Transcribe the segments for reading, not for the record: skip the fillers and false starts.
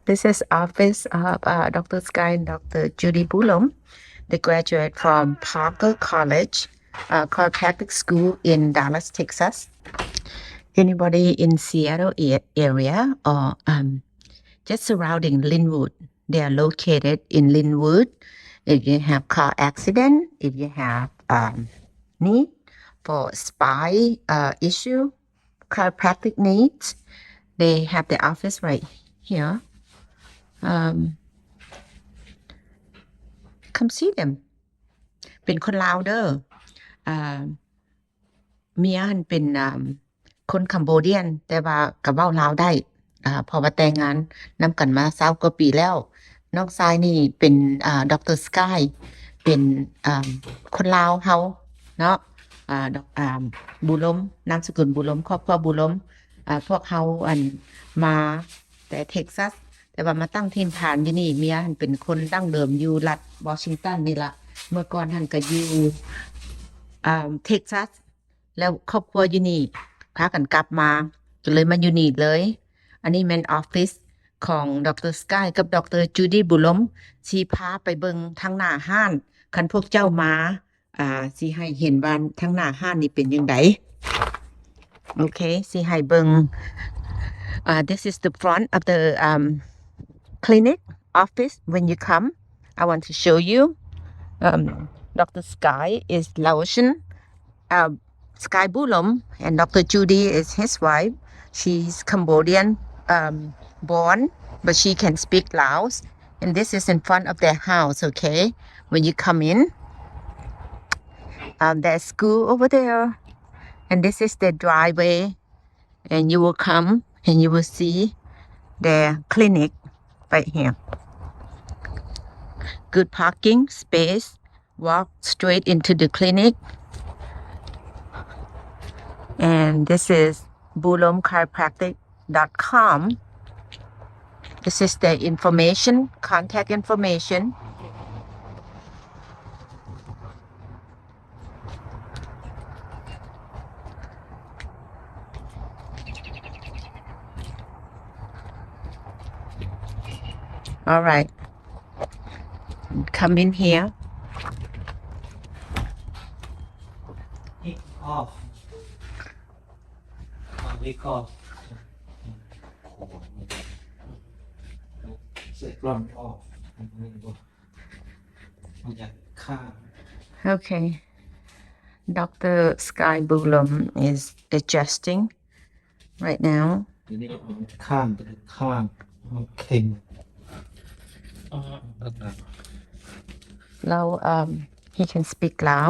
This is office of Dr. Sky and Dr. Judy Bulum. They graduate from Parker College, chiropractic school in Dallas, Texas. Anybody in Seattle area or just surrounding Linwood, they are located in Linwood. If you have car accident, if you have need for spine issue, chiropractic needs, they have the office right here. Come see them เป็นคนลาวเด้ออ่าเมียหั้นเป็นคนคัมโบเดียน แต่ว่าก็เว้าลาวได้เพราะว่าแต่งงานนำกันมา20กว่าปีแล้ว น้องชายนี่เป็นดร. Sky เป็นคนลาวเฮาเนาะดอกบุรมนามสกุลบุรมครอบครัวบุรมพวกเฮามาแต่เท็กซัส แต่ว่ามาตั้งถิ่นฐานอยู่นี่เมียหั้นเป็นคนดั้งเดิมอยู่รัฐวอชิงตันนี่ล่ะเมื่อก่อนหั้นก็อยู่เท็กซัส แล้วครอบครัวอยู่นี่พากันกลับมาก็เลยมาอยู่นี่เลย อันนี้แม่นออฟฟิศของดร. Sky กับดร. Judy Bulum สิพาไปเบิ่งทางหน้าห้านคันพวกเจ้ามาสิให้เห็นว่าทางหน้าห้านนี่เป็นจังไดโอเคสิให้เบิ่งthis is the front of the clinic office when you come. I want to show you. Dr. Sky is Laotian. Sky Bulum and Dr. Judy is his wife. She's Cambodian born, but she can speak Laos. And this is in front of their house, okay? When you come in, there's school over there. And this is the driveway. And you will come and you will see their clinic right here. Good parking space. Walk straight into the clinic. And this is bulumchiropractic.com. This is the information, contact information. All right. Come in here. Off. Week off. Set run off. Okay. Dr. Sky Bulum is adjusting right now. ข้างเข่งLao, he can speak Lao.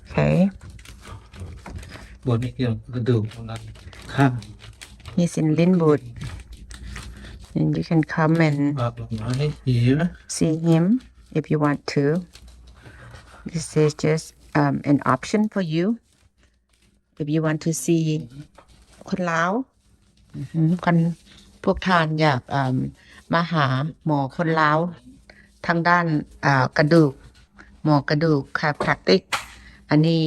Okay. บนนี้เกี่ยวกระดูกข้าง He's in Linwood. And you can come and ปากหลังให้here see him if you want to. This is just an option for you. If you want to see คนลาวคนพวกท่านอยากมาหาหมอคนลาวทางด้านกระดูกหมอกระดูกchiropractic อันนี้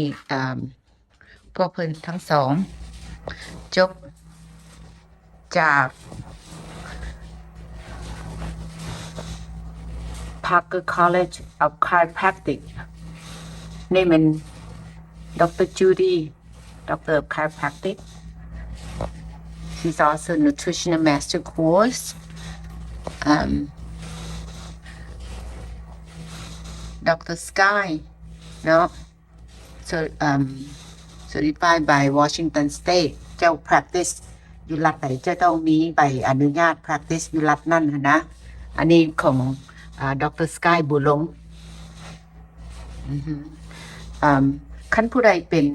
พวกเพิ่นทั้งสองจบจาก Parker College of Chiropractic นี่เป็น Dr. Judy Doctor of Chiropractic. She's also nutritional master course. Dr. Sky, no, so certified by Washington State. เจ้า practice อยู่รัฐไหนจะต้องมีใบอนุญาต practice อยู่รัฐนั่นนะ อันนี้ของDr. Sky Bulum คันผู้ใดเป็น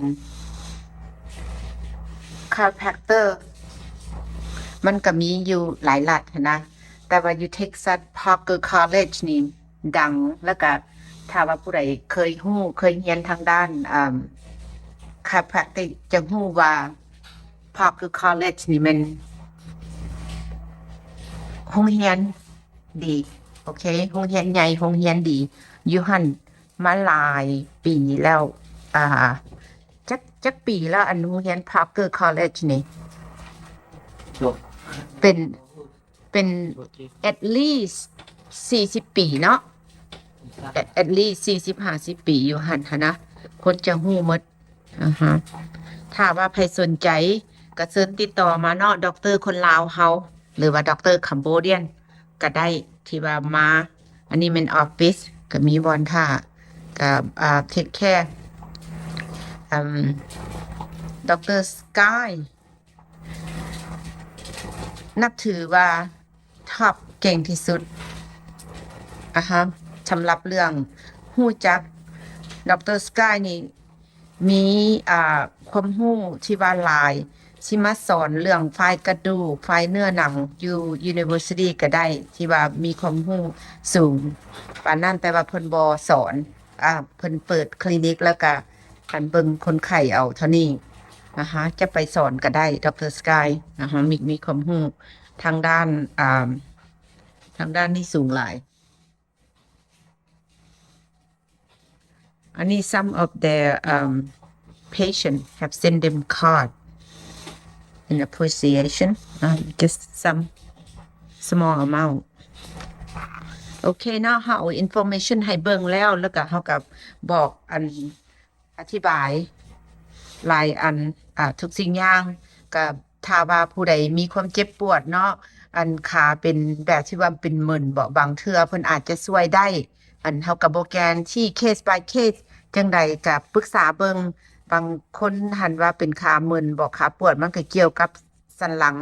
chiropractor มันก็มีอยู่หลายรัฐนะ แต่ว่าอยู่ Texas Parker College นี่ดัง แล้วก็ถ้าว่าผู้ใดเคยเรียนทางด้าน chiropractic จะรู้ว่า Parker College นี่มันโรงเรียนดีโอเคโรงเรียนใหญ่โรงเรียนดีอยู่หั่นมาหลายปีแล้วจักปีแล้วอันโรงเรียน Parker College นี่เป็น เป็น at least 40 ปีเนาะ at least 40-50 ปีอยู่หันหะนะคนจะฮู้หมดฮะถ้าว่าใครสนใจก็เชิญติดต่อมาเนาะด็อกเตอร์คนลาวเฮาหรือว่าด็อกเตอร์คัมโบเดียนก็ได้ที่ว่ามา อันนี้เป็นออฟฟิศก็มีบอนท่ากับเทคแคร์ด็อกเตอร์สกายนับถือว่าท็อปเก่งที่สุดฮะสำหรับเรื่องฮู้จักดรสกายนี่มีความรู้ที่ว่าหลายสิมาสอนเรื่องฝ่ายกระดูกฝ่ายเนื้อหนังอยู่ University ก็ได้ที่ว่ามีความรู้สูงปานนั้นแต่ว่าเพิ่นบ่สอนเพิ่นเปิดคลินิกแล้วก็หันเบิ่งคนไข้เอาเท่านี้นะคะจะไปสอนก็ได้ดรสกายนะคะมีความรู้ทางด้านทางด้านนี้สูงหลายอันนี้ some of their patient have sent them card in appreciation just some small amount โอเคเนาะเฮาเอา information ให้เบิ่งแล้วก็เฮาก็บอกอันอธิบายหลายอันทุกสิ่งอย่างก็ถ้าว่าผู้ใดมีความเจ็บปวดเนาะอันขาเป็นแบบที่ว่าเป็นมึนบ่บางเทื่อเพิ่นอาจจะช่วยได้อันเฮาก็บ่แกนที่ case by case จังใดก็ปรึกษาเบิ่งบางคนหันว่าเป็นขามึนบ่ขาปวดมันก็เกี่ยวกับสันหลัง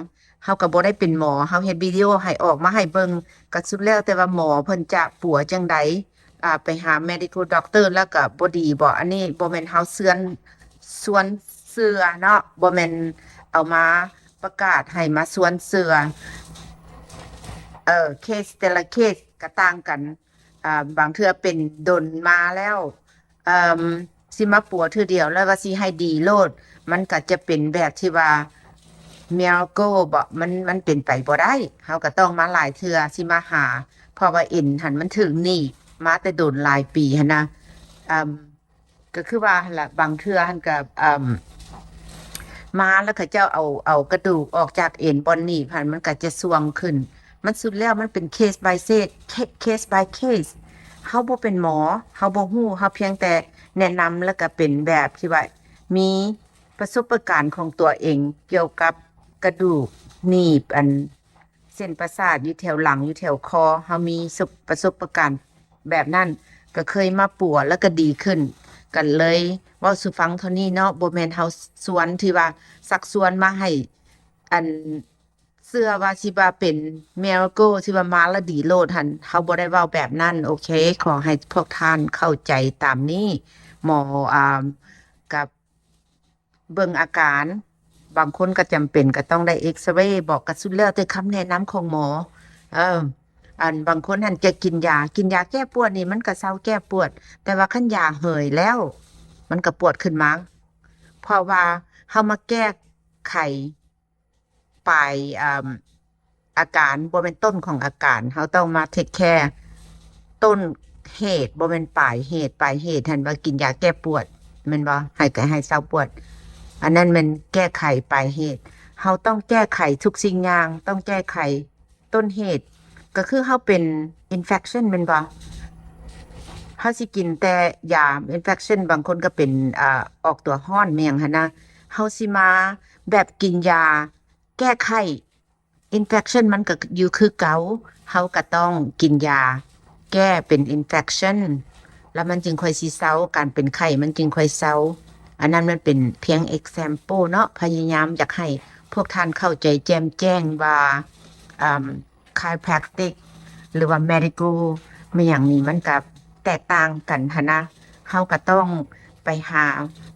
เฮาก็บ่ได้เป็นหมอเฮาเฮ็ดวิดีโอให้ออกมาให้เบิ่งก็สุดแล้วแต่ว่าหมอเพิ่นจะปัวจังใดไปหา medical doctor แล้วก็บ่ดีบ่อันนี้บ่แม่นเฮาส่วนเสือเนาะบ่แม่นเอามาประกาศให้มาส่วนเสือเคสแต่ละเคสก็ต่างกันบางเทื่อเป็นดนมาแล้วสิมาปัวเทื่อเดียวแล้วว่าสิให้ดีโลดมันก็จะเป็นแบบที่ว่าmiracle บ่มันเป็นไปบ่ได้เฮาก็ต้องมาหลายเทื่อสิมาหาเพราะว่าเอ็นหันมันถึงนี่มาแต่โดนหลายปีหันนะก็คือว่าหั่นล่ะบางเทื่อหันก็มาแล้วเขาเจ้าเอากระดูกออกจากเอ็นบอนนี่หันมันก็จะส่วงขึ้นมันสุดแล้วมันเป็น case by case by case เฮาบ่เป็นหมอเฮาบ่ฮู้เฮาเพียงแต่แนะนำแล้วก็เป็นแบบที่ว่ามีประสบการณ์ของตัวเองเกี่ยวกับกระดูกหนีบอันเส้นประสาทอยู่แถวหลังอยู่แถวคอเฮามีประสบการณ์แบบนั้นก็เคยมาปัวแล้วก็ดีขึ้นกันเลยเว้าสู่ฟังเท่านี้เนาะบ่แม่นเฮาสวนที่ว่าสักส่วนมาให้อันเชื่อว่าสิว่าเป็น miracle ที่ว่ามาแล้วดีโลดหั่นเฮาบ่ได้เว้าแบบนั้นโอเคขอให้พวกท่านเข้าใจตามนี้หมอกับเบิ่งอาการบางคนก็จำเป็นก็ต้องได้เอ็กซเรย์บอกก็สุดแล้วแต่คำแนะนำของหมออันบางคนหันจะกินยาแก้ปวดนี่มันก็เซาแก้ปวดแต่ว่าคันยาเหยแล้วมันก็ปวดขึ้นมาเพราะว่าเฮามาแก้ไขปลายอาการบ่แม่นต้นของอาการเฮาต้องมาเทคแคร์ต้นเหตุบ่แม่นปลายเหตุหันว่ากินยาแก้ปวดแม่นบ่ให้เซาปวดอันนั้นมันแก้ไขปลายเหตุเฮาต้องแก้ไขทุกสิ่งอย่างต้องแก้ไขต้นเหตุก็คือเฮาเป็น infection แม่นบ่เฮาสิกินแต่ยา infection บางคนก็เป็นออกตัวร้อนแม่งหั่นนะเฮาสิมาแบบกินยาแก้ไข infection มันก็อยู่คือเก่าเฮาก็ต้องกินยาแก้เป็น infection แล้วมันจึงค่อยสิเซาการเป็นไข้มันจึงค่อยเซาอันนั้นมันเป็นเพียง example เนาะพยายามอยากให้พวกท่านเข้าใจแจ่มแจ้งว่าchiropractic หรือว่า medical ไม่อย่างนี้มันก็แตกต่างกันหั้นนะเฮาก็ต้องไปหา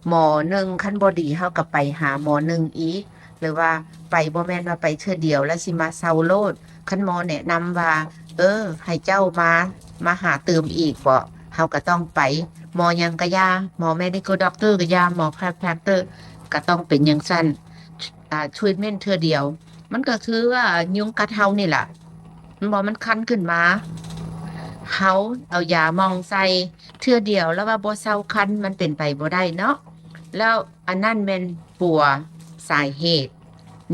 หมอหนึ่งคันบ่ดีเฮาก็ไปหาหมอหนึ่งอีกหรือว่าไปบ่แม่นว่าไปเทื่อเดียวแล้วสิมาเซาโลดคันหมอแนะนำว่าให้เจ้ามาหาเติมอีกบ่เฮาก็ต้องไปหมอหยังก็ยาหมอ medical doctor ก็ยาหมอ chiropractor ก็ต้องเป็นจังซั่นtreatment เทื่อเดียวมันก็คือว่ายุงกัดเฮานี่ล่ะมันคันขึ้นมาเฮาเอายามองใส่เทื่อเดียวแล้วว่าบ่เซาคันมันเป็นไปบ่ได้เนาะแล้วอันนั้นแม่นปัวสาเหตุ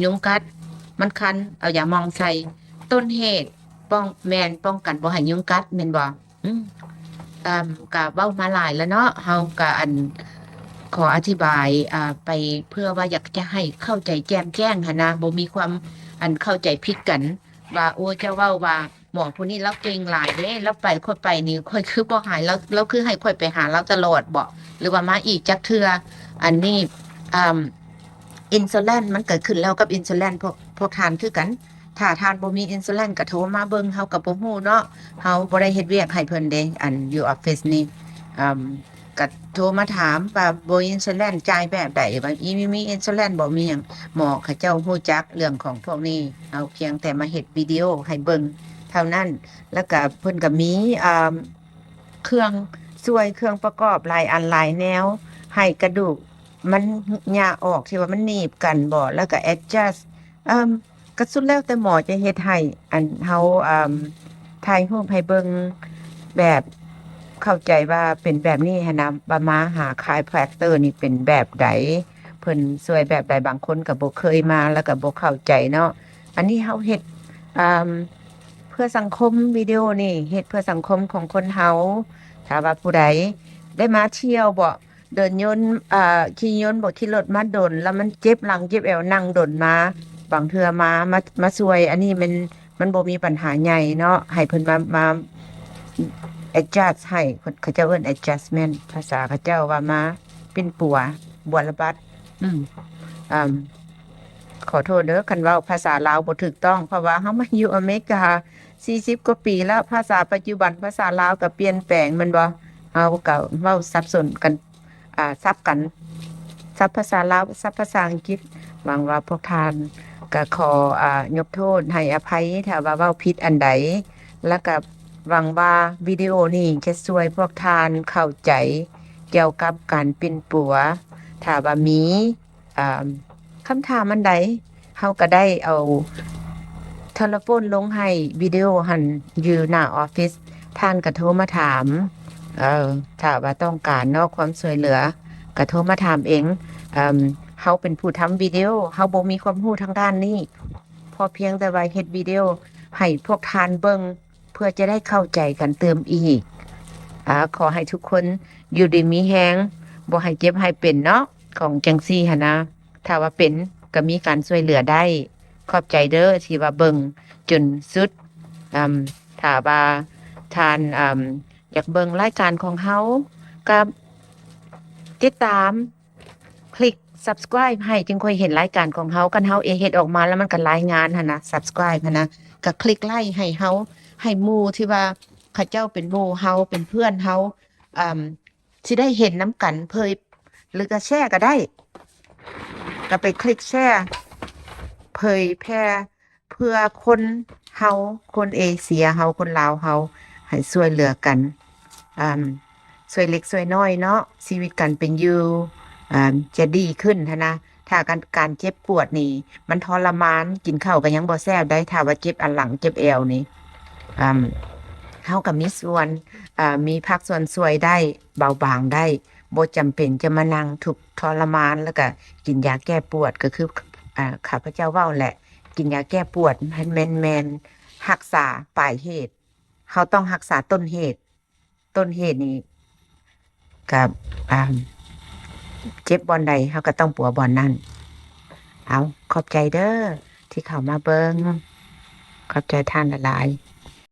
ยุงกัดมันคันเอายามองใส่ ต้นเหตุป้องแม่นป้องกันบ่ให้ยุงกัดแม่นบ่อืมก็เว้ามาหลายแล้วเนาะเฮาก็ขออธิบายไปเพื่อว่าอยากจะให้เข้าใจแจ่มแจ้งหั้นนะบ่มีความเข้าใจผิดกันว่าโอ้เจ้าเว้าว่าหมอผู้นี้เลาเก่งหลายเด้เลาไปค่อยไปนี่ค่อยคือบ่หายแล้วคือให้ค่อยไปหาเลาตลอดบ่หรือว่ามาอีกจักเทื่ออันนี้อ่าอินซูลินมันเกิดขึ้นแล้วกับอินซูลินพวกทานคือกัน ถ้าทานบ่มีอินซูลินก็โทรมาเบิ่งเฮาก็บ่ฮู้เนาะเฮาบ่ได้เฮ็ดเวียกให้เพิ่นเด้อยู่ออฟฟิศนี่อืมก็โทรมาถามว่าบ่อินซูลินจ่ายแบบใดว่ามีอินซูลินบ่มีหยังหมอเขาเจ้าฮู้จักเรื่องของพวกนี้เอาเพียงแต่มาเฮ็ดวิดีโอให้เบิ่งเท่านั้นแล้วก็เพิ่นก็มีเครื่องช่วยเครื่องประกอบหลายอันหลายแนวให้กระดูกมันย่าออกที่ว่ามันหนีบกันบ่แล้วก็ adjust เอ่อ ก็สุดแล้วแต่หมอจะเฮ็ดให้เฮาถ่ายรูปให้เบิ่งแบบเข้าใจว่าเป็นแบบนี้หั้นนะว่ามาหาคายแพลกเตอร์นี่เป็นแบบใดเพิ่นช่วยแบบใดบางคนก็บ่เคยมาแล้วก็บ่เข้าใจเนาะอันนี้เฮาเฮ็ดอ่าเพื่อสังคมวิดีโอนี่เฮ็ดเพื่อสังคมของคนเฮาถ้าว่าผู้ใดได้มาเที่ยวบ่เดินยนต์ขี่ยนต์บ่ขี่รถมาดนแล้วมันเจ็บหลังเจ็บแอวนั่งดนมา บางเทื่อมาช่วย อันนี้มันบ่มีปัญหาใหญ่เนาะให้เพิ่นมา adjust ให้เขาเจ้าเอิ้น adjustment ภาษาเขาเจ้าว่ามาปิ้นปัวบวระบัดอืมอ่าขอโทษเด้อคันเว้าภาษาลาวบ่ถูกต้องเพราะว่าเฮามาอยู่อเมริกา40กว่าปีแล้วภาษาปัจจุบันภาษาลาวก็เปลี่ยนแปลงแม่นบ่เฮาก็เว้าสับสนกันซับกันซับภาษาลาวซับภาษาอังกฤษหวังว่าพวกท่านก็ขอยกโทษให้อภัยถ้าว่าเว้าผิดอันใดแล้วก็หวังว่าวิดีโอนี้จะช่วยพวกท่านเข้าใจเกี่ยวกับการปิ้นปัวถ้าว่ามีอ่าคำถามอันใดเฮาก็ได้เอาโทรโฟนลงให้วิดีโอหั่นอยู่หน้าออฟฟิศท่านก็โทรมาถามถ้าว่าต้องการเนาะความช่วยเหลือก็โทรมาถามเองเฮาเป็นผู้ทำวิดีโอเฮาบ่มีความรู้ทางด้านนี้พอเพียงแต่ว่าเฮ็ดวิดีโอให้พวกท่านเบิ่งเพื่อจะได้เข้าใจกันเติมอีกขอให้ทุกคนอยู่ดีมีแรงบ่ให้เจ็บให้เป็นเนาะของจังซี่หันนะถ้าว่าเป็นก็มีการช่วยเหลือได้ขอบใจเด้อที่ว่าเบิ่งจนสุดถ้าว่าท่านอยากเบิ่งรายการของเฮาก็ติดตามคลิก subscribe ให้จึงค่อยเห็นรายการของเฮาคันเฮาเฮ็ดออกมาแล้วมันก็รายงานหั่นนะ subscribe หั่นนะก็คลิกไลค์ให้เฮาให้หมู่ที่ว่าเขาเจ้าเป็นหมู่เฮาเป็นเพื่อนเฮาสิได้เห็นนำกันเผยหรือก็แชร์ก็ได้ก็ไปคลิกแชร์เผยแพร่เพื่อคนเฮาคนเอเชียเฮาคนลาวเฮาให้ช่วยเหลือกันช่วยเล็กช่วยน้อยเนาะชีวิตการเป็นอยู่จะดีขึ้นหั้นนะถ้าการเจ็บปวดนี่มันทรมานกินข้าวก็ยังบ่แซ่บได้ถ้าว่าเจ็บอันหลังเจ็บเอวนี่เฮาก็มีส่วนมีภาคส่วนช่วยได้เบาบางได้บ่จำเป็นจะมานั่งทุกข์ทรมานแล้วก็กินยาแก้ปวดก็คือข้าพเจ้าเว้าแหละกินยาแก้ปวดให้แม่นๆรักษาปลายเหตุเฮาต้องรักษาต้นเหตุนี่กับเจ็บบ่อนใดเฮาก็ต้องปัวบ่อนนั้นเอาขอบใจเด้อที่เข้ามาเบิ่งขอบใจท่านหลายๆ